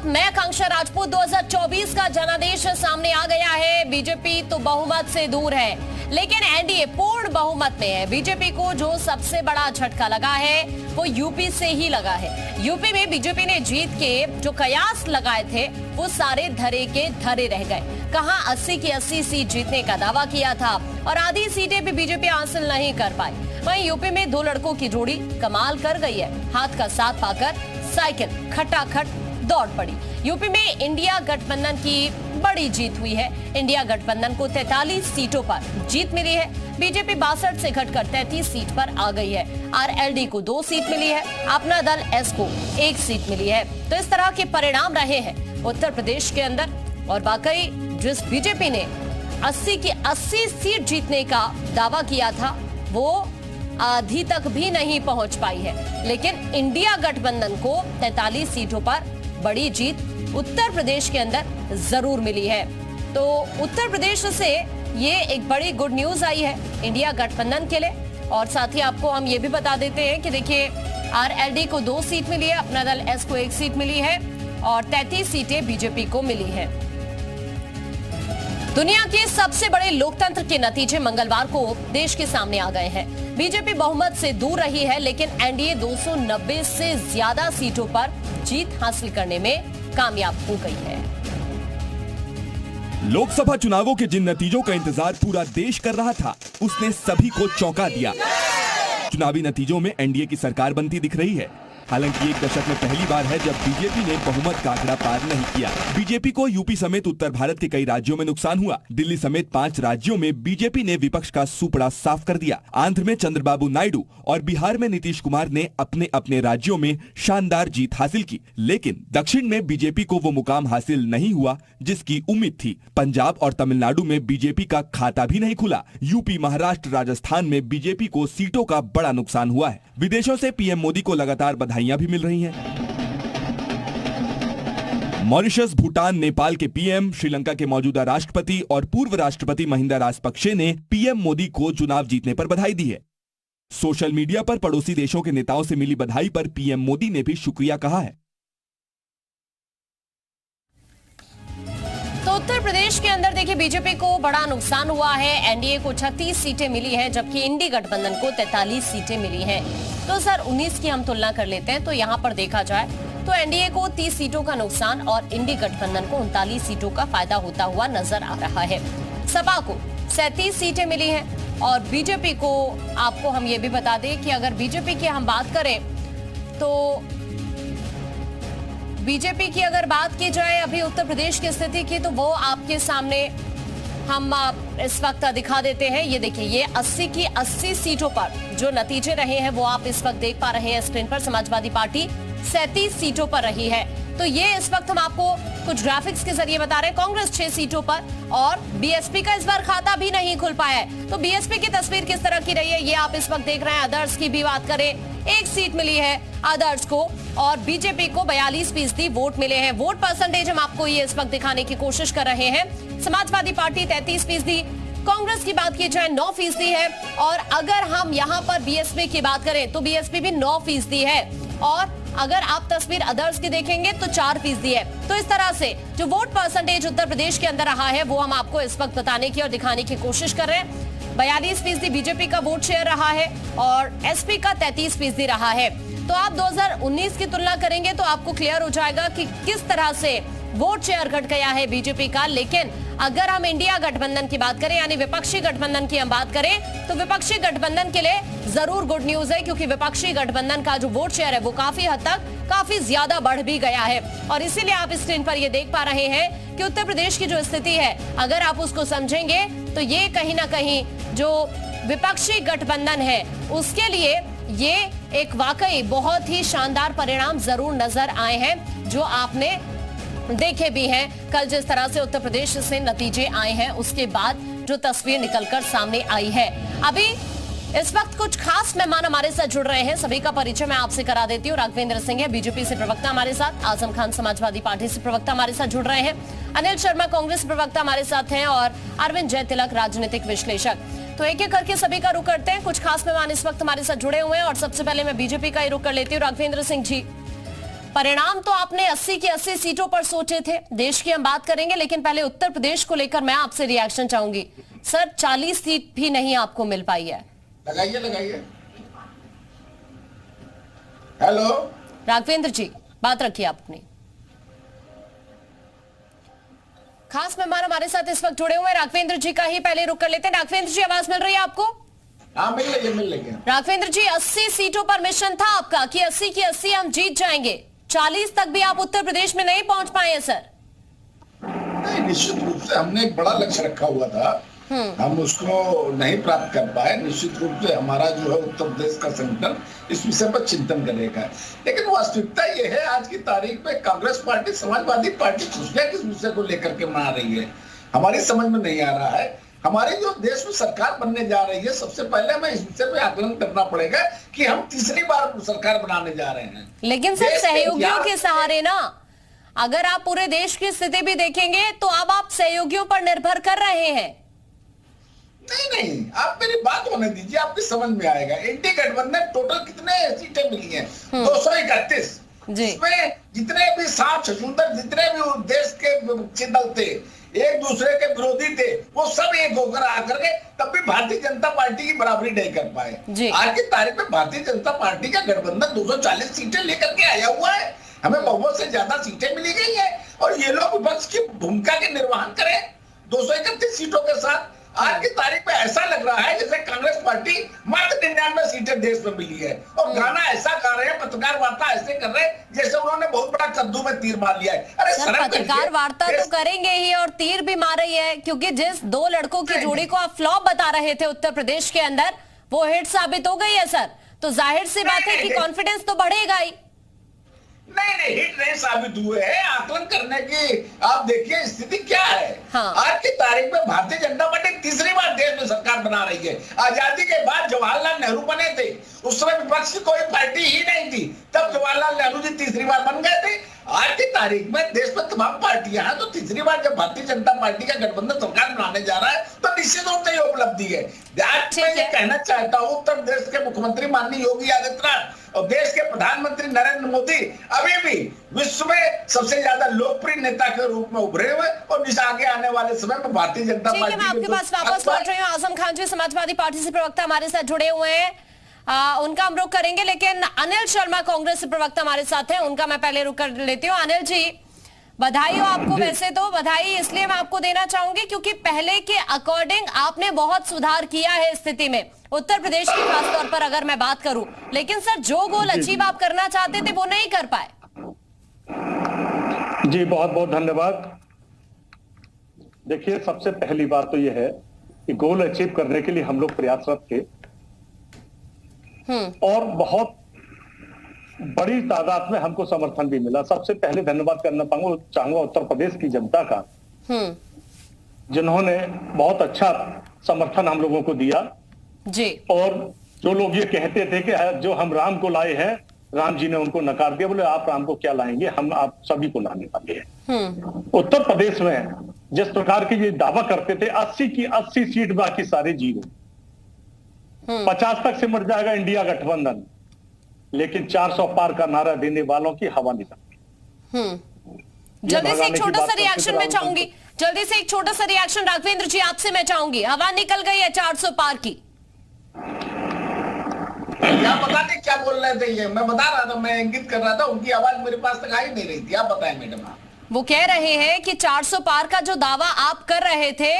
साथ मैं आकांक्षा राजपूत। 2024 का जनादेश सामने आ गया है। बीजेपी तो बहुमत से दूर है, लेकिन एनडीए पूर्ण बहुमत में है। बीजेपी को जो सबसे बड़ा झटका लगा है वो यूपी से ही लगा है। यूपी में बीजेपी ने जीत के जो कयास लगाए थे वो सारे धरे के धरे रह गए। कहां 80 की 80 सीट जीतने का दावा किया था और आधी सीटें भी बीजेपी हासिल नहीं कर पाई। वहीं यूपी में दो लड़कों की जोड़ी कमाल कर गई है। हाथ का साथ पाकर साइकिल खटाखट दौड़ पड़ी। यूपी में इंडिया गठबंधन की बड़ी जीत हुई है। इंडिया गठबंधन को 43 सीटों पर जीत मिली है। बीजेपी 62 से घटकर 33 सीट पर आ गई है। आरएलडी को 2 सीट मिली है। अपना दल एस को 1 सीट मिली है। तो इस तरह के परिणाम रहे हैं उत्तर प्रदेश के अंदर। और वाकई जिस बीजेपी ने 80 की 80 सीट जीतने का दावा किया था वो आधी तक भी नहीं पहुंच पाई है, लेकिन इंडिया गठबंधन को 43 सीटों पर बड़ी जीत उत्तर प्रदेश के अंदर जरूर मिली है। तो उत्तर प्रदेश से ये एक बड़ी गुड न्यूज आई है इंडिया गठबंधन के लिए। और साथ ही आपको हम ये भी बता देते हैं कि देखिए आरएलडी को 2 सीट मिली है, अपना दल एस को 1 सीट मिली है और 33 सीटें बीजेपी को मिली है। दुनिया के सबसे बड़े लोकतंत्र के नतीजे मंगलवार को देश के सामने आ गए हैं। बीजेपी बहुमत से दूर रही है, लेकिन एनडीए 290 से ज्यादा सीटों पर जीत हासिल करने में कामयाब हो गई है। लोकसभा चुनावों के जिन नतीजों का इंतजार पूरा देश कर रहा था, उसने सभी को चौंका दिया। चुनावी नतीजों में एनडीए की सरकार बनती दिख रही है। हालांकि एक दशक में पहली बार है जब बीजेपी ने बहुमत का आंकड़ा पार नहीं किया। बीजेपी को यूपी समेत उत्तर भारत के कई राज्यों में नुकसान हुआ। दिल्ली समेत 5 राज्यों में बीजेपी ने विपक्ष का सुपड़ा साफ कर दिया। आंध्र में चंद्रबाबू नायडू और बिहार में नीतीश कुमार ने अपने अपने राज्यों में शानदार जीत हासिल की, लेकिन दक्षिण में बीजेपी को वो मुकाम हासिल नहीं हुआ जिसकी उम्मीद थी। पंजाब और तमिलनाडु में बीजेपी का खाता भी नहीं खुला। यूपी, महाराष्ट्र, राजस्थान में बीजेपी को सीटों का बड़ा नुकसान हुआ है। विदेशों से पीएम मोदी को लगातार बधाइयां भी मिल रही हैं। मॉरिशस, भूटान, नेपाल के पीएम, श्रीलंका के मौजूदा राष्ट्रपति और पूर्व राष्ट्रपति महिंदा राजपक्षे ने पीएम मोदी को चुनाव जीतने पर बधाई दी है। सोशल मीडिया पर पड़ोसी देशों के नेताओं से मिली बधाई पर पीएम मोदी ने भी शुक्रिया कहा है। तो उत्तर प्रदेश के अंदर देखिए बीजेपी को बड़ा नुकसान हुआ है। एनडीए को 36 सीटें मिली हैं, जबकि इंडी गठबंधन को 43 सीटें मिली हैं। 2019 की हम तुलना कर लेते हैं तो यहाँ पर देखा जाए तो एनडीए को 30 सीटों का नुकसान और इंडी गठबंधन को 39 सीटों का फायदा होता हुआ नजर आ रहा है। सपा को 37 सीटें मिली हैं और बीजेपी को, आपको हम ये भी बता दें कि अगर बीजेपी की हम बात करें तो बीजेपी की अगर बात की जाए अभी उत्तर प्रदेश की स्थिति की, तो वो आपके सामने हम इस वक्त दिखा देते हैं। ये देखिए, ये 80 की 80 सीटों पर जो नतीजे रहे हैं वो आप इस वक्त देख पा रहे हैं स्क्रीन पर। समाजवादी पार्टी 37 सीटों पर रही है। तो ये इस वक्त हम आपको कुछ ग्राफिक्स के जरिए बता रहे हैं। कांग्रेस 6 सीटों पर और बीएसपी का इस बार खाता भी नहीं खुल पाया है। तो बीएसपी की तस्वीर किस तरह की रही है ये आप इस वक्त देख रहे हैं। अदर्स की भी बात करें, 1 सीट मिली है अदर्स को और बीजेपी को 42% वोट मिले हैं। वोट परसेंटेज हम आपको ये इस वक्त दिखाने की कोशिश कर रहे हैं। समाजवादी पार्टी 33%, कांग्रेस की बात की जाए 9% है और अगर हम यहाँ पर बीएसपी की बात करें तो बीएसपी भी 9% है और अगर आप तस्वीर अदर्स की देखेंगे तो 4% है। तो इस तरह से जो वोट परसेंटेज उत्तर प्रदेश के अंदर रहा है वो हम आपको इस वक्त बताने की और दिखाने की कोशिश कर रहे हैं। 42% बीजेपी का वोट शेयर रहा है और एसपी का 33% रहा है। तो आप 2019 की तुलना करेंगे तो आपको क्लियर हो जाएगा कि किस तरह से वोट शेयर घट गया है बीजेपी का। लेकिन अगर हम इंडिया गठबंधन की बात करें, यानी विपक्षी गठबंधन की हम बात करें, तो विपक्षी गठबंधन के लिए जरूर गुड न्यूज है, क्योंकि विपक्षी गठबंधन का जो वोट शेयर है वो काफी हद तक काफी ज्यादा बढ़ भी गया है। और इसीलिए आप स्क्रीन पर ये देख पा रहे हैं कि उत्तर प्रदेश की जो स्थिति है, अगर आप उसको समझेंगे तो ये कहीं ना कहीं जो विपक्षी गठबंधन है उसके लिए ये एक वाकई बहुत ही शानदार परिणाम जरूर नजर आए हैं, जो आपने देखे भी हैं। कल जिस तरह से उत्तर प्रदेश से नतीजे आए हैं उसके बाद जो तस्वीर निकलकर सामने आई है। अभी इस वक्त कुछ खास मेहमान हमारे साथ जुड़ रहे हैं, सभी का परिचय मैं आपसे करा देती हूँ। राघवेंद्र सिंह है बीजेपी से प्रवक्ता हमारे साथ, आजम खान समाजवादी पार्टी से प्रवक्ता हमारे साथ जुड़ रहे हैं, अनिल शर्मा कांग्रेस प्रवक्ता हमारे साथ हैं और अरविंद जयतिलक राजनीतिक विश्लेषक। तो एक एक करके सभी का रुख करते हैं। कुछ खास मेहमान इस वक्त हमारे साथ जुड़े हुए हैं और सबसे पहले मैं बीजेपी का ही रुख कर लेती हूँ। राघवेंद्र सिंह जी, परिणाम तो आपने 80 की 80 सीटों पर सोचे थे। देश की हम बात करेंगे, लेकिन पहले उत्तर प्रदेश को लेकर मैं आपसे रिएक्शन चाहूंगी। सर, 40 सीट भी नहीं आपको मिल पाई है। लगाइए। हेलो राघवेंद्र जी, बात रखिए आप अपनी। खास मेहमान हमारे साथ इस वक्त जुड़े हुए हैं, राघवेंद्र जी का ही पहले रुक कर लेते हैं। राघवेंद्र जी, आवाज मिल रही है आपको? हाँ, मिल रही है। राघवेंद्र जी, 80 सीटों पर मिशन था आपका कि 80 की 80 हम जीत जाएंगे। 40 तक भी आप उत्तर प्रदेश में नहीं पहुंच पाए हैं सर। नहीं, निश्चित रूप से हमने एक बड़ा लक्ष्य रखा हुआ था, हम उसको नहीं प्राप्त कर पाए। निश्चित रूप से हमारा जो है उत्तर प्रदेश का संगठन इस विषय पर चिंतन करेगा, लेकिन वास्तविकता यह है आज की तारीख में कांग्रेस पार्टी, समाजवादी पार्टी खुशियां किस विषय को लेकर के मना रही है, हमारी समझ में नहीं आ रहा है। हमारी जो देश में सरकार बनने जा रही है, सबसे पहले हमें इस विषय पे आकलन करना पड़ेगा कि हम तीसरी बार सरकार बनाने जा रहे हैं। लेकिन सर, सहयोगियों के सहारे ना, अगर आप पूरे देश की स्थिति भी देखेंगे तो अब आप सहयोगियों पर निर्भर कर रहे हैं। नहीं, आप मेरी बात होने दीजिए, आपकी समझ में आएगा। एनडीए गठबंधन टोटल कितने सीटें मिली हैं? 231। इसमें जितने भी सांप छछूंदर, जितने भी देश के दल थे, एक दूसरे के विरोधी थे, वो सब एक होकर आकर के तब भी भारतीय जनता पार्टी की बराबरी नहीं कर पाए। आज की तारीख में भारतीय जनता पार्टी का गठबंधन 240 सीटें लेकर के आया हुआ है। हमें बहुमत से ज्यादा सीटें मिली गई है और ये लोग विपक्ष की भूमिका के निर्वहन करें 231 सीटों के साथ। आज की तारीख में ऐसा लग रहा है जैसे कांग्रेस पार्टी मात्र 99 सीटें देश में मिली है और गाना ऐसा गा रहे हैं, पत्रकार वार्ता ऐसे कर रहे हैं जैसे उन्होंने बहुत बड़ा कद्दू में तीर मार लिया है। अरे सर, पत्रकार वार्ता तो करेंगे ही और तीर भी मार रही है, क्योंकि जिस दो लड़कों की जोड़ी को आप फ्लॉप बता रहे थे उत्तर प्रदेश के अंदर, वो हिट साबित हो गई है सर। तो जाहिर सी बात है कि कॉन्फिडेंस तो बढ़ेगा ही। नहीं, हिट नहीं साबित हुए हैं। आकलन करने की आप देखिए स्थिति क्या है। हाँ। आज की तारीख में भारतीय जनता पार्टी तीसरी बार देश में सरकार बना रही है। आजादी के बाद जवाहरलाल नेहरू बने थे, उस समय विपक्ष की कोई पार्टी ही नहीं थी, तब जवाहरलाल नेहरू जी तीसरी बार बन गए थे। आज की तारीख में देश में तमाम पार्टियां हैं, तो तीसरी बार जब भारतीय जनता पार्टी का गठबंधन सरकार बनाने जा रहा है तो निश्चित रूप से ये उपलब्धि है। आज मैं ये कहना चाहता हूँ, उत्तर प्रदेश के मुख्यमंत्री माननीय योगी आदित्यनाथ और देश के प्रधानमंत्री नरेंद्र मोदी अभी भी विश्व में सबसे ज्यादा लोकप्रिय नेता के रूप में उभरे हुए और आगे आने वाले समय में भारतीय जनता पार्टी। मैं आपके पास वापस लौट रही हूँ। आजम खान जी, समाजवादी पार्टी से प्रवक्ता हमारे साथ जुड़े हुए हैं, उनका हम रुख करेंगे, लेकिन अनिल शर्मा कांग्रेस से प्रवक्ता हमारे साथ हैं, उनका मैं पहले रुख कर लेती हूँ। अनिल जी, बधाई हो आपको। वैसे तो बधाई इसलिए मैं आपको देना चाहूंगी क्योंकि पहले के अकॉर्डिंग आपने बहुत सुधार किया है स्थिति में, उत्तर प्रदेश की खासतौर पर अगर मैं बात करूं। लेकिन सर, जो गोल अचीव आप करना चाहते थे वो नहीं कर पाए। जी, बहुत बहुत धन्यवाद। देखिए, सबसे पहली बात तो यह है कि गोल अचीव करने के लिए हम लोग प्रयासरत थे और बहुत बड़ी तादाद में हमको समर्थन भी मिला। सबसे पहले धन्यवाद करना चाहूंगा उत्तर प्रदेश की जनता का, जिन्होंने बहुत अच्छा समर्थन हम लोगों को दिया जी। और जो लोग ये कहते थे कि जो हम राम को लाए हैं, राम जी ने उनको नकार दिया, बोले आप राम को क्या लाएंगे, हम आप सभी को लाने वाले हैं। उत्तर प्रदेश में जिस प्रकार के ये दावा करते थे 80 की 80 सीट, बाकी सारे जीरो, 50 तक सिमट जाएगा इंडिया गठबंधन, लेकिन 400 पार का नारा देने वालों की हवा निकल। जल्दी से एक छोटा सा रिएक्शन मैं चाहूंगी, जल्दी से एक छोटा सा रिएक्शन राघवेंद्र जी आपसे मैं चाहूंगी। हवा निकल गई है 400 पार की। क्या पता नहीं क्या बोल रहे थे, ये मैं बता रहा था, मैं इंगित कर रहा था, उनकी आवाज मेरे पास तक आ ही नहीं रही थी। आप बताएं मैडम। वो कह रहे हैं कि 400 पार का जो दावा आप कर रहे थे,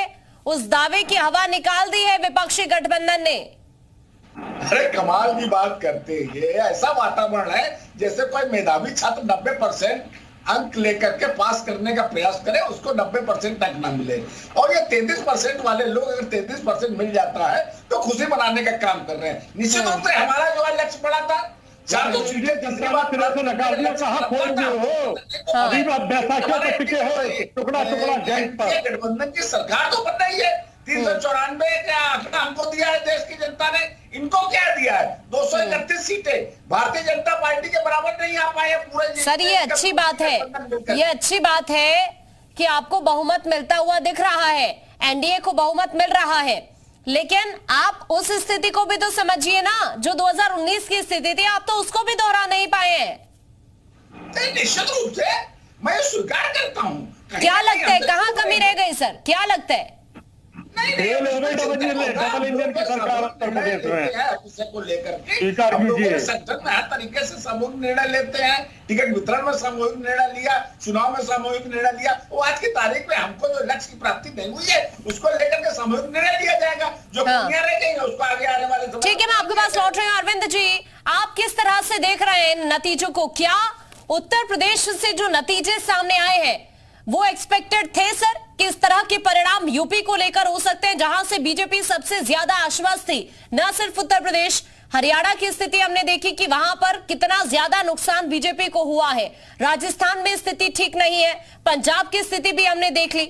उस दावे की हवा निकाल दी है विपक्षी गठबंधन ने। अरे कमाल की बात करते हैं, ये ऐसा वातावरण है जैसे कोई मेधावी छात्र 90% अंक लेकर के पास करने का प्रयास करे, उसको 90% तक ना मिले, और ये 33% वाले लोग अगर 33% मिल जाता है तो खुशी मनाने का काम कर रहे हैं। निश्चित रूप से हमारा जो लक्ष्य बड़ा था, 400 सीटें तीसरी बार नकार दिया, कहां खोल गए हो, अभी आप बैसाखियों पे टिके हो, टुकड़ा टुकड़ा गैंग पर। गठबंधन की सरकार तो बन रही है, 394 का आंकड़ा हमको दिया है देश की जनता ने, इनको क्या दिया है? 231 सीटें भारतीय जनता पार्टी के बराबर नहीं आ पाए पूरे। सर, ये अच्छी बात है, ये अच्छी बात है कि आपको बहुमत मिलता हुआ दिख रहा है, एनडीए को बहुमत मिल रहा है, लेकिन आप उस स्थिति को भी तो समझिए ना, जो 2019 की स्थिति थी, आप तो उसको भी दोहरा नहीं पाए हैं। निश्चित रूप से मैं स्वीकार करता हूँ। क्या लगता है कहाँ कमी रह गई सर, क्या लगता है? डबल इंजन की सरकार उत्तर प्रदेश में को लेकर के स्वीकार कीजिए। संसद में हर तरीके से सामूहिक निर्णय लेते हैं, टिकट वितरण में सामूहिक निर्णय लिया, चुनाव में सामूहिक निर्णय लिया। वो आज की तारीख में हमको जो लक्ष्य की प्राप्ति नहीं हुई है उसको लेकर के सामूहिक निर्णय लिया जाएगा, जो कमियां रह गई उसको आगे आने वाले समय। ठीक है, मैं आपके पास लौट रही हूँ। अरविंद जी, आप किस तरह से देख रहे हैं नतीजों को? क्या उत्तर प्रदेश से जो नतीजे सामने आए हैं वो एक्सपेक्टेड थे सर? किस तरह के परिणाम यूपी को लेकर हो सकते हैं, जहां से बीजेपी सबसे ज्यादा आश्वस्त थी? न सिर्फ उत्तर प्रदेश, हरियाणा की स्थिति हमने देखी कि वहां पर कितना ज्यादा नुकसान बीजेपी को हुआ है, राजस्थान में स्थिति ठीक नहीं है, पंजाब की स्थिति भी हमने देख ली।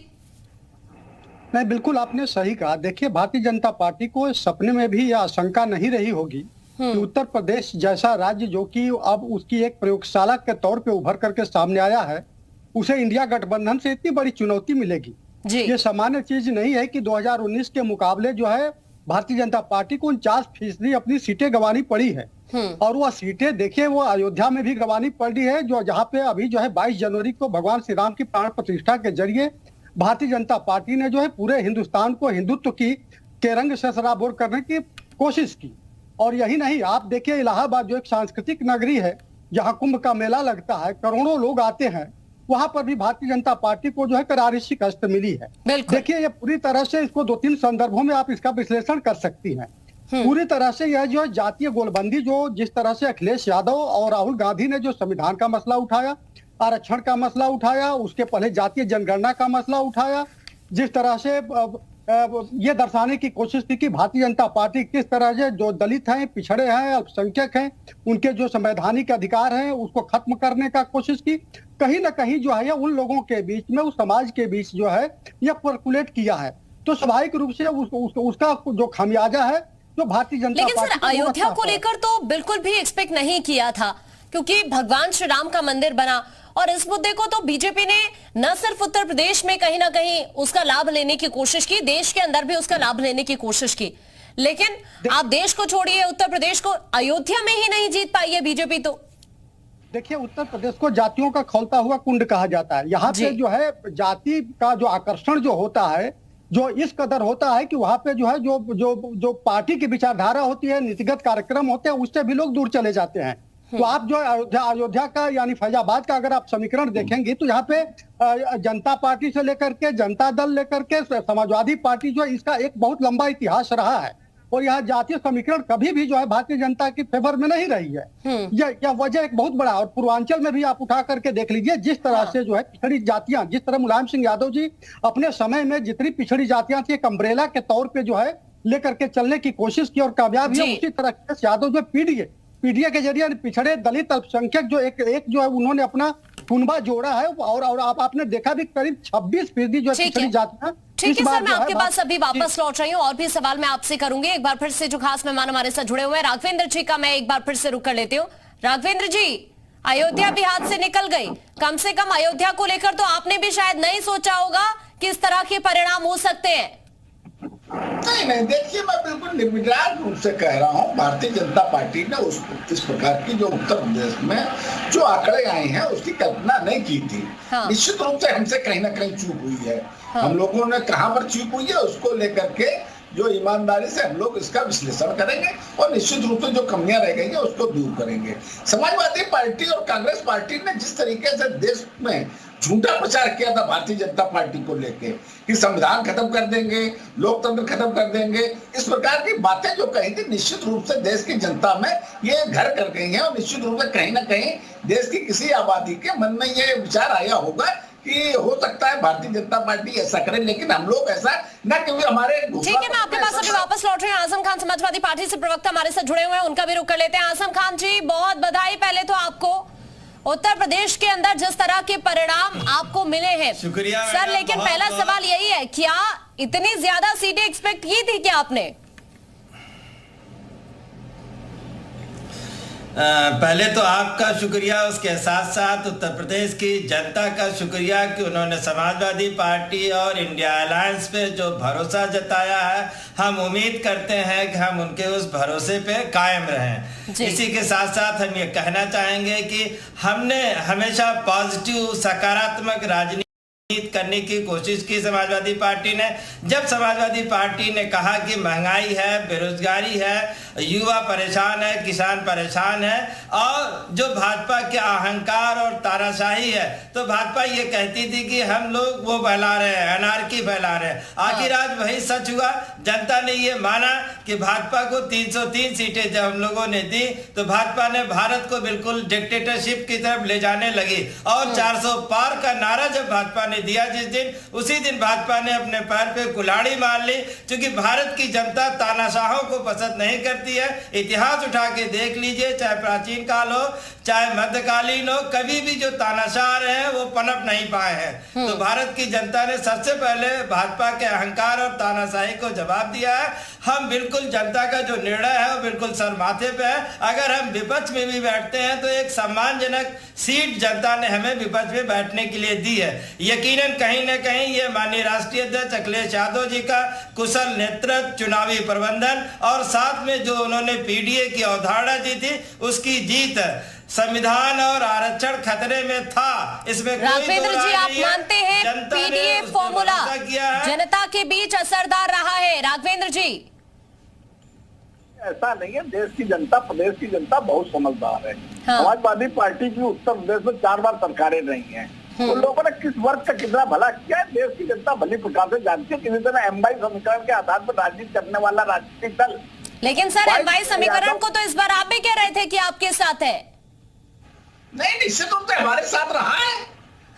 नहीं, बिल्कुल आपने सही कहा। देखिए, भारतीय जनता पार्टी को सपने में भी यह आशंका नहीं रही होगी कि उत्तर प्रदेश जैसा राज्य, जो कि अब उसकी एक प्रयोगशाला के तौर पे उभर करके सामने आया है, उसे इंडिया गठबंधन से इतनी बड़ी चुनौती मिलेगी। ये सामान्य चीज नहीं है कि 2019 के मुकाबले जो है भारतीय जनता पार्टी को 49% अपनी सीटें गंवानी पड़ी है। और वह सीटें देखिए, वो अयोध्या में भी गंवानी पड़ी है, जो जहां पे अभी जो है 22 जनवरी को भगवान श्री राम की प्राण प्रतिष्ठा के जरिए भारतीय जनता पार्टी ने जो है पूरे हिंदुस्तान को हिंदुत्व के रंग से सराबोर करने की कोशिश की। और यही नहीं, आप देखिए इलाहाबाद जो एक सांस्कृतिक नगरी है, जहां कुंभ का मेला लगता है, करोड़ों लोग आते हैं, वहां पर भी भारतीय जनता पार्टी को जो है करारी शिकस्त मिली है। देखिए, ये पूरी तरह से इसको 2-3 संदर्भों में आप इसका विश्लेषण कर सकती हैं। पूरी तरह से यह जो है जातीय गोलबंदी, जो जिस तरह से अखिलेश यादव और राहुल गांधी ने जो संविधान का मसला उठाया, आरक्षण का मसला उठाया, उसके पहले जातीय जनगणना का मसला उठाया, जिस तरह से ये दर्शाने की कोशिश की कि भारतीय जनता पार्टी किस तरह से जो दलित हैं, पिछड़े हैं, अल्पसंख्यक हैं, उनके जो संवैधानिक अधिकार हैं उसको खत्म करने का कोशिश की। कहीं ना कहीं जो है उन लोगों के बीच में, उस समाज के बीच जो है यह पर्कुलेट किया है। तो स्वाभाविक रूप से उसका जो खामियाजा है जो भारतीय जनता पार्टी। लेकिन सर, अयोध्या को लेकर तो बिल्कुल भी एक्सपेक्ट नहीं किया था, क्योंकि भगवान श्री राम का मंदिर बना और इस मुद्दे को तो बीजेपी ने न सिर्फ उत्तर प्रदेश में कहीं ना कहीं उसका लाभ लेने की कोशिश की, देश के अंदर भी उसका लाभ लेने की कोशिश की। लेकिन आप देश को छोड़िए, उत्तर प्रदेश को, अयोध्या में ही नहीं जीत पाई है बीजेपी। तो देखिए, उत्तर प्रदेश को जातियों का खौलता हुआ कुंड कहा जाता है। यहाँ पे जो है जाति का जो आकर्षण जो होता है, जो इस कदर होता है कि वहां पे जो है जो पार्टी की विचारधारा होती है, नीतिगत कार्यक्रम होते हैं, उससे भी लोग दूर चले जाते हैं। तो आप जो अयोध्या का यानी फैजाबाद का अगर आप समीकरण देखेंगे तो यहाँ पे जनता पार्टी से लेकर के जनता दल लेकर के समाजवादी पार्टी जो है, इसका एक बहुत लंबा इतिहास रहा है। और यहाँ जातीय समीकरण कभी भी जो है भारतीय जनता की फेवर में नहीं रही है। यह वजह एक बहुत बड़ा, और पूर्वांचल में भी आप उठा करके देख लीजिए, जिस तरह से जो है पिछड़ी जातियां, जिस तरह मुलायम सिंह यादव जी अपने समय में जितनी पिछड़ी जातियां थी एक अम्ब्रेला के तौर पे जो है लेकर के चलने की कोशिश की और कामयाब हुए, उसी तरह यादव जो पीडीए के जरिए पिछड़े दलित अल्पसंख्यक जो एक जो है उन्होंने अपना कुनबा जोड़ा है। और आपने देखा भी करीब 26% जो पिछड़ी जातियां। ठीक है सर, मैं आपके पास अभी वापस लौट रही हूँ और भी सवाल मैं आपसे करूंगी। एक बार फिर से जो खास मेहमान हमारे साथ जुड़े हुए हैं, राघवेंद्र जी का मैं एक बार फिर से रुक कर लेती हूँ। राघवेंद्र जी, अयोध्या भी हाथ से निकल गई, कम से कम अयोध्या को लेकर तो आपने भी शायद नहीं सोचा होगा किस तरह के परिणाम हो सकते हैं। नहीं, देखिए, मैं बिल्कुल निर्विवाद रूप से कह रहा हूं, भारतीय जनता पार्टी ने इस प्रकार की जो उत्तर प्रदेश में जो आंकड़े आए हैं उसकी कल्पना नहीं की थी। निश्चित रूप से हमसे कहीं ना कहीं चूक हुई है। हम लोगों ने कहां पर चूक हुई है उसको लेकर के जो ईमानदारी से हम लोग इसका विश्लेषण करेंगे और निश्चित रूप से जो कमियां रह गई है उसको दूर करेंगे। समाजवादी पार्टी और कांग्रेस पार्टी ने जिस तरीके से देश में झूठा प्रचार किया था भारतीय जनता पार्टी को लेके कि संविधान खत्म कर देंगे, लोकतंत्र खत्म कर देंगे, इस प्रकार की बातें जो कही थी, निश्चित रूप से देश की जनता में ये घर कर गई है। और निश्चित रूप से कहीं ना कहीं देश की किसी आबादी के मन में ये विचार आया होगा कि हो सकता है भारतीय जनता पार्टी ऐसा करे, लेकिन हम लोग ऐसा न, क्योंकि हमारे। ठीक है, मैं आपके पास अभी वापस लौट रही हूँ। आजम खान समाजवादी पार्टी से प्रवक्ता हमारे साथ जुड़े हुए हैं, उनका भी रुख कर लेते हैं। आजम खान जी, बहुत बधाई पहले तो आपको, उत्तर प्रदेश के अंदर जिस तरह के परिणाम आपको मिले हैं। शुक्रिया सर, लेकिन पहला सवाल यही है, क्या इतनी ज्यादा सीटें एक्सपेक्ट की थी क्या आपने? पहले तो आपका शुक्रिया, उसके साथ साथ उत्तर प्रदेश की जनता का शुक्रिया कि उन्होंने समाजवादी पार्टी और इंडिया अलायंस पे जो भरोसा जताया है। हम उम्मीद करते हैं कि हम उनके उस भरोसे पे कायम रहें। इसी के साथ साथ हम ये कहना चाहेंगे कि हमने हमेशा पॉजिटिव सकारात्मक राजनीति करने की कोशिश की समाजवादी पार्टी ने। जब समाजवादी पार्टी ने कहा कि महंगाई है, बेरोजगारी है, युवा परेशान है, किसान परेशान है और जो भाजपा के अहंकार और तानाशाही है, तो भाजपा ये कहती थी कि हम लोग वो फैला रहे हैं, अनारकी फैला रहे हैं। आखिर आज वही सच हुआ। जनता ने ये माना कि भाजपा को 303 सीटें जब हम लोगों ने दी तो भाजपा ने भारत को बिल्कुल डिक्टेटरशिप की तरफ ले जाने लगी और 400 पार का नारा जब भाजपा ने दिया जिस दिन, उसी दिन भाजपा ने अपने पैर पे कुल्हाड़ी मार ली। क्योंकि भारत की जनता तानाशाहों को पसंद नहीं करती है। इतिहास उठा के देख लीजिए, चाहे प्राचीन काल हो चाहे मध्यकालीन हो, कभी भी जो तानाशाह रहे हैं वो पनप नहीं पाए हैं। तो भारत की जनता ने सबसे पहले भाजपा के अहंकार और तानाशाही को जवाब दिया है। हम बिल्कुल जनता का जो निर्णय है वो बिल्कुल सर माथे पे है। अगर हम विपक्ष में भी बैठते हैं तो एक सम्मानजनक सीट जनता ने हमें विपक्ष में बैठने के लिए दी है। यकीनन कहीं न कहीं ये माननीय राष्ट्रीय अध्यक्ष अखिलेश यादव जी का कुशल नेतृत्व, चुनावी प्रबंधन और साथ में जो उन्होंने पीडीए की अवधारणा दी थी उसकी जीत है। संविधान और आरक्षण खतरे में था, इसमें राघवेंद्र जी, आप मानते हैं पीडीए फॉर्मूला जनता के बीच असरदार रहा है? राघवेंद्र जी, ऐसा नहीं है। देश की जनता, प्रदेश की जनता बहुत समझदार है। समाजवादी पार्टी की उत्तर प्रदेश में 4 बार सरकारें रही हैं। तो लोगों ने किस वर्ग का कितना भला किया है, देश की जनता भली प्रकार से जानती है। किसी तरह एमवाई समीकरण के आधार पर राजनीति करने वाला राजनीतिक दल। लेकिन सर, एमवाई समीकरण को तो इस बार आप भी कह रहे थे कि आपके साथ है। नहीं, निश्चित रूप से हमारे साथ रहा है।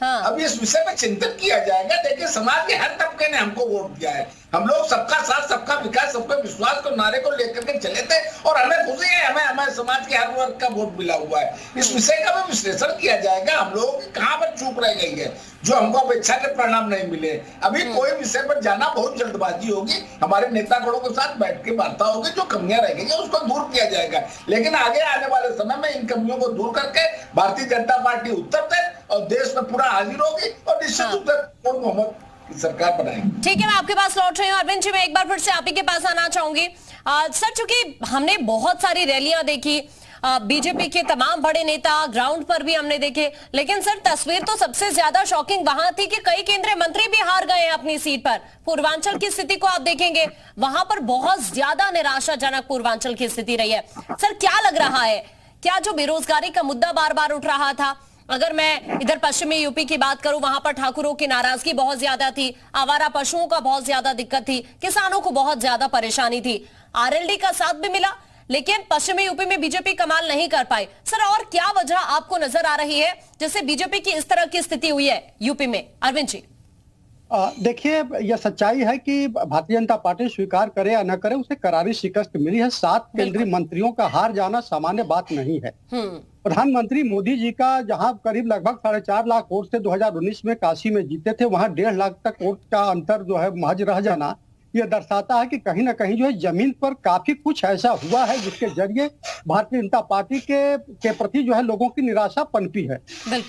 अब इस विषय में चिंतन किया जाएगा। देखिए, समाज के हर तबके ने हमको वोट दिया है। हम लोग सबका साथ, सबका विकास, सबका विश्वास को नारे को लेकर के चले थे और हमें खुशी है, हमें समाज के हर वर्ग का वोट मिला हुआ है। इस विषय का भी विश्लेषण किया जाएगा। हम लोगों की कहां पर चूक रह गई है, जो हमको अपेक्षा के परिणाम नहीं मिले। अभी कोई विषय पर जाना बहुत जल्दबाजी होगी। हमारे नेतागणों के साथ बैठ के वार्ता होगी, जो कमियां रह गई है उसको दूर किया जाएगा। लेकिन आगे आने वाले समय में इन कमियों को दूर करके भारतीय जनता पार्टी उत्तर प्रदेश और देश में पूरा हाजिर होगी और निश्चित रूप से मोहम्मद की सरकार बनाएंगे। ठीक है, मैं आपके पास लौट रही हूँ। अरविंद जी, मैं एक बार फिर से आप ही के पास आना चाहूंगी। सर, चूंकि हमने बहुत सारी रैलियां देखी, बीजेपी के तमाम बड़े नेता ग्राउंड पर भी हमने देखे, लेकिन सर तस्वीर तो सबसे ज्यादा शॉकिंग वहां थी कि कई केंद्रीय मंत्री भी हार गए हैं अपनी सीट पर। पूर्वांचल की स्थिति को आप देखेंगे, वहां पर बहुत ज्यादा निराशाजनक पूर्वांचल की स्थिति रही है। सर, क्या लग रहा है, क्या जो बेरोजगारी का मुद्दा बार बार उठ रहा था, अगर मैं इधर पश्चिमी यूपी की बात करूं, वहां पर ठाकुरों की नाराजगी बहुत ज्यादा थी, आवारा पशुओं का बहुत ज्यादा दिक्कत थी, किसानों को बहुत ज्यादा परेशानी थी, आरएलडी का साथ भी मिला, लेकिन पश्चिमी यूपी में बीजेपी कमाल नहीं कर पाई। सर, और क्या वजह आपको नजर आ रही है जिससे बीजेपी की इस तरह की स्थिति हुई है यूपी में? अरविंद जी, देखिए, यह सच्चाई है कि भारतीय जनता पार्टी स्वीकार करे या न करे, उसे करारी शिकस्त मिली है। 7 केंद्रीय मंत्रियों का हार जाना सामान्य बात नहीं है। प्रधानमंत्री मोदी जी का जहां करीब लगभग 4.5 लाख वोट से 2019 में काशी में जीते थे, वहां 1.5 लाख तक वोट का अंतर जो है महज रह जाना, यह दर्शाता है कि कहीं ना कहीं जो है जमीन पर काफी कुछ ऐसा हुआ है जिसके जरिए भारतीय जनता पार्टी के प्रति जो है लोगों की निराशा पनपी है।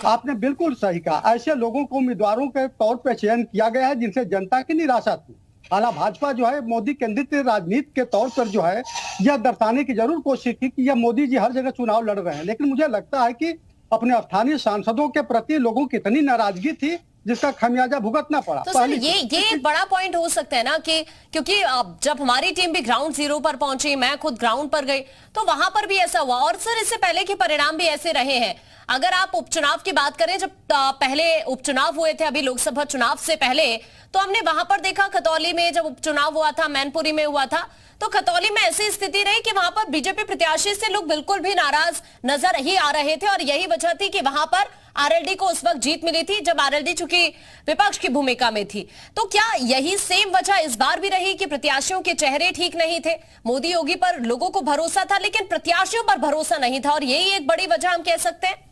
आपने बिल्कुल सही कहा, ऐसे लोगों को उम्मीदवारों के तौर पर चयन किया गया है जिनसे जनता की निराशा थी। हालांकि भाजपा जो है मोदी केंद्रित राजनीति के तौर पर जो है यह दर्शाने की जरूर कोशिश की कि यह मोदी जी हर जगह चुनाव लड़ रहे हैं, लेकिन मुझे लगता है कि अपने स्थानीय सांसदों के प्रति लोगों की इतनी नाराजगी थी जिसका खमियाजा भुगतना पड़ा। तो सर, ये बड़ा पॉइंट हो सकता है ना कि क्योंकि जब हमारी टीम भी ग्राउंड जीरो पर पहुंची, मैं खुद ग्राउंड पर गई, तो वहां पर भी ऐसा हुआ। और सर, इससे पहले के परिणाम भी ऐसे रहे हैं। अगर आप उपचुनाव की बात करें, जब पहले उपचुनाव हुए थे, अभी लोकसभा चुनाव से पहले, तो हमने वहां पर देखा खतौली में जब उपचुनाव हुआ था, मैनपुरी में हुआ था, तो खतौली में ऐसी स्थिति रही कि वहां पर बीजेपी प्रत्याशी से लोग बिल्कुल भी नाराज नजर ही आ रहे थे। और यही वजह थी कि वहां पर आरएलडी को उस वक्त जीत मिली थी जब आरएलडी चूंकि विपक्ष की भूमिका में थी। तो क्या यही सेम वजह इस बार भी रही कि प्रत्याशियों के चेहरे ठीक नहीं थे? मोदी योगी पर लोगों को भरोसा था लेकिन प्रत्याशियों पर भरोसा नहीं था, और यही एक बड़ी वजह हम कह सकते हैं?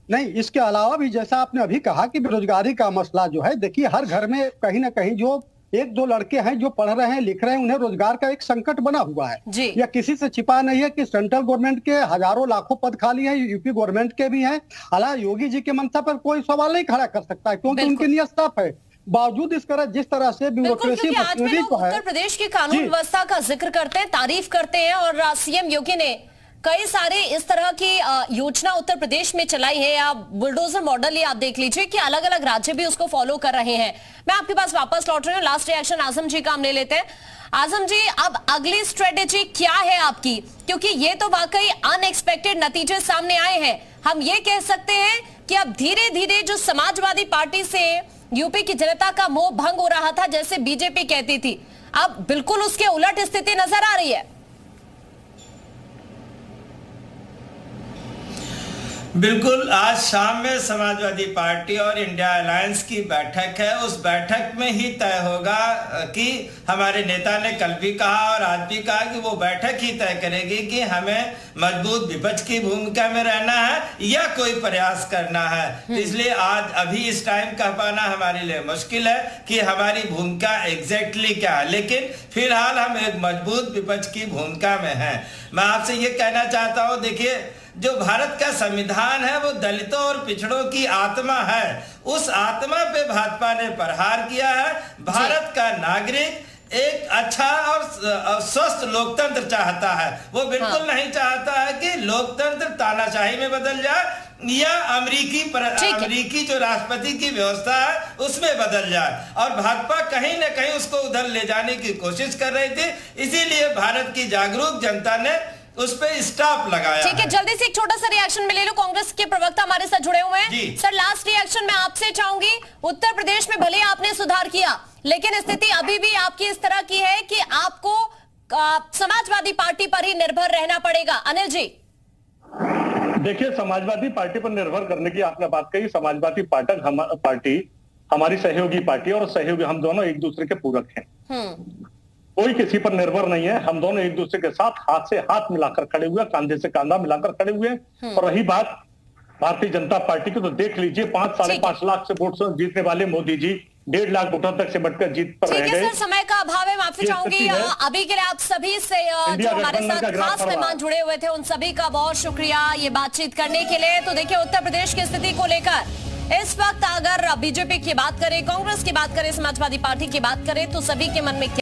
नहीं, इसके अलावा भी जैसा आपने अभी कहा कि बेरोजगारी का मसला जो है, देखिए हर घर में कहीं ना कहीं जो एक दो लड़के हैं जो पढ़ रहे हैं, लिख रहे हैं, उन्हें रोजगार का एक संकट बना हुआ है। जी। यह किसी से छिपा नहीं है कि सेंट्रल गवर्नमेंट के हजारों लाखों पद खाली हैं, यूपी गवर्नमेंट के भी हैं। हालांकि योगी जी के मंशा पर कोई सवाल नहीं खड़ा कर सकता है, क्योंकि उनकी नियत साफ है। बावजूद जिस तरह से ब्यूरोक्रेसी आज भी लोग उत्तर प्रदेश की कानून व्यवस्था का जिक्र करते हैं, तारीफ करते हैं, और सीएम योगी ने कई सारे इस तरह की योजना उत्तर प्रदेश में चलाई है, या बुलडोजर मॉडल, ये आप देख लीजिए कि अलग अलग राज्य भी उसको फॉलो कर रहे हैं। मैं आपके पास वापस लौट रही हूँ, लास्ट रिएक्शन आजम जी का हम ले लेते हैं। आजम जी, अब अगली स्ट्रेटेजी क्या है आपकी, क्योंकि ये तो वाकई अनएक्सपेक्टेड नतीजे सामने आए हैं। हम ये कह सकते हैं कि अब धीरे धीरे जो समाजवादी पार्टी से यूपी की जनता का मोह भंग हो रहा था, जैसे बीजेपी कहती थी, अब बिल्कुल उसके उलट स्थिति नजर आ रही है। बिल्कुल, आज शाम में समाजवादी पार्टी और इंडिया अलायंस की बैठक है। उस बैठक में ही तय होगा कि हमारे नेता ने कल भी कहा और आज भी कहा कि वो बैठक ही तय करेगी कि हमें मजबूत विपक्ष की भूमिका में रहना है या कोई प्रयास करना है। इसलिए आज अभी इस टाइम कह पाना हमारे लिए मुश्किल है कि हमारी भूमिका एग्जैक्टली क्या है, लेकिन फिलहाल हम एक मजबूत विपक्ष की भूमिका में हैं। मैं आपसे ये कहना चाहता हूँ, देखिए, जो भारत का संविधान है वो दलितों और पिछड़ों की आत्मा है। उस आत्मा पे भाजपा ने प्रहार किया है। भारत का नागरिक एक अच्छा और स्वस्थ लोकतंत्र चाहता है। वो बिल्कुल नहीं चाहता है कि लोकतंत्र तानाशाही में बदल जाए या अमेरिकी जो राष्ट्रपति की व्यवस्था है उसमें बदल जाए, और भाजपा कहीं न कहीं उसको उधर ले जाने की कोशिश कर रही थी। इसीलिए भारत की जागरूक जनता ने उस पे स्टॉप लगाया। ठीक है, जल्दी से एक छोटा सा रिएक्शन में ले लो। कांग्रेस के प्रवक्ता हमारे साथ जुड़े हुए हैं। सर, लास्ट रिएक्शन मैं आपसे चाहूंगी। उत्तर प्रदेश में भले आपने सुधार किया, लेकिन स्थिति अभी भी आपकी इस तरह की है कि आपको समाजवादी पार्टी पर ही निर्भर रहना पड़ेगा। अनिल जी, देखिए, समाजवादी पार्टी पर निर्भर करने की आपने बात कही। समाजवादी पार्टी हमारी सहयोगी पार्टी, और सहयोगी हम दोनों एक दूसरे के पूरक हैं। कोई किसी पर निर्भर नहीं है। हम दोनों एक दूसरे के साथ हाथ से हाथ मिलाकर खड़े हुए, कांधे से कांधा मिलाकर खड़े हुए हैं। और रही बात भारतीय जनता पार्टी की, तो देख लीजिए, 5-5.5 लाख से वोट जीतने वाले मोदी जी 1.5 लाख वोटों तक सिमटकर जीत पर रह गए। सर, समय का अभाव है, माफी चाहूंगी। अभी के लिए आप सभी से जो हमारे साथ खास मेहमान जुड़े हुए थे, उन सभी का बहुत शुक्रिया ये बातचीत करने के लिए। तो देखिए, उत्तर प्रदेश की स्थिति को लेकर इस वक्त अगर बीजेपी की बात करें, कांग्रेस की बात करें, समाजवादी पार्टी की बात करें, तो सभी के मन में